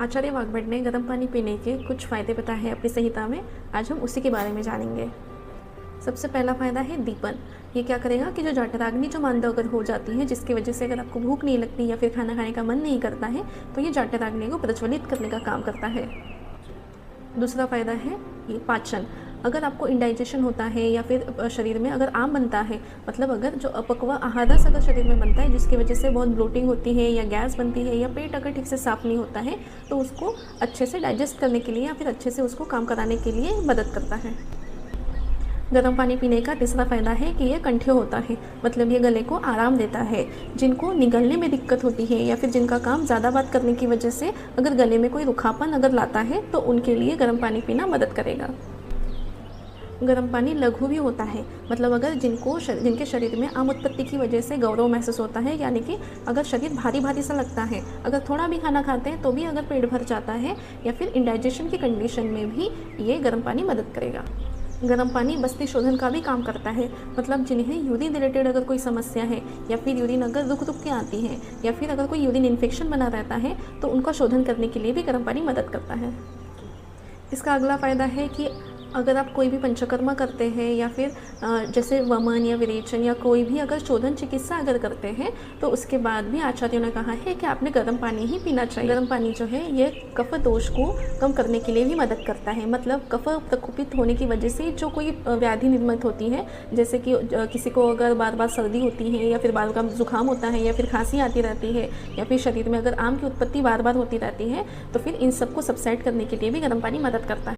आचार्य वाग्भट ने गर्म पानी पीने के कुछ फ़ायदे बताए हैं अपनी संहिता में। आज हम उसी के बारे में जानेंगे। सबसे पहला फ़ायदा है दीपन। ये क्या करेगा कि जो जठराग्नि जो मान लो अगर हो जाती है, जिसकी वजह से अगर आपको भूख नहीं लगती या फिर खाना खाने का मन नहीं करता है, तो ये जठराग्नि को प्रज्वलित करने का काम करता है। दूसरा फ़ायदा है ये पाचन। अगर आपको इंडाइजेशन होता है या फिर शरीर में अगर आम बनता है, मतलब अगर जो अपक्व आहार रस अगर शरीर में बनता है जिसकी वजह से बहुत ब्लोटिंग होती है या गैस बनती है या पेट अगर ठीक से साफ़ नहीं होता है, तो उसको अच्छे से डाइजेस्ट करने के लिए या फिर अच्छे से उसको काम कराने के लिए मदद करता है। गर्म पानी पीने का तीसरा फ़ायदा है कि ये कंठ्य होता है, मतलब ये गले को आराम देता है। जिनको निगलने में दिक्कत होती है या फिर जिनका काम ज़्यादा बात करने की वजह से अगर गले में कोई रुखापन अगर लाता है, तो उनके लिए गर्म पानी पीना मदद करेगा। गर्म पानी लघु भी होता है, मतलब अगर जिनके शरीर में आम उत्पत्ति की वजह से गौरव महसूस होता है, यानी कि अगर शरीर भारी भारी सा लगता है, अगर थोड़ा भी खाना खाते हैं तो भी अगर पेट भर जाता है या फिर इंडाइजेशन की कंडीशन में भी ये गर्म पानी मदद करेगा। गर्म पानी बस्ती शोधन का भी काम करता है, मतलब जिन्हें यूरिन रिलेटेड अगर कोई समस्या है या फिर यूरिन अगर रुक रुक के आती है या फिर अगर कोई यूरिन इन्फेक्शन बना रहता है, तो उनका शोधन करने के लिए भी गर्म पानी मदद करता है। इसका अगला फ़ायदा है कि अगर आप कोई भी पंचकर्मा करते हैं या फिर जैसे वमन या विरेचन या कोई भी अगर शोधन चिकित्सा अगर करते हैं, तो उसके बाद भी आचार्यों ने कहा है कि आपने गर्म पानी ही पीना चाहिए। गर्म पानी जो है ये कफ दोष को कम करने के लिए भी मदद करता है, मतलब कफ प्रकोपित होने की वजह से जो कोई व्याधि निर्मित होती है, जैसे कि किसी को अगर बार बार सर्दी होती है या फिर बार बार जुकाम होता है या फिर खांसी आती रहती है या फिर शरीर में अगर आम की उत्पत्ति बार बार होती रहती है, तो फिर इन सबको सबसाइड करने के लिए भी गर्म पानी मदद करता है।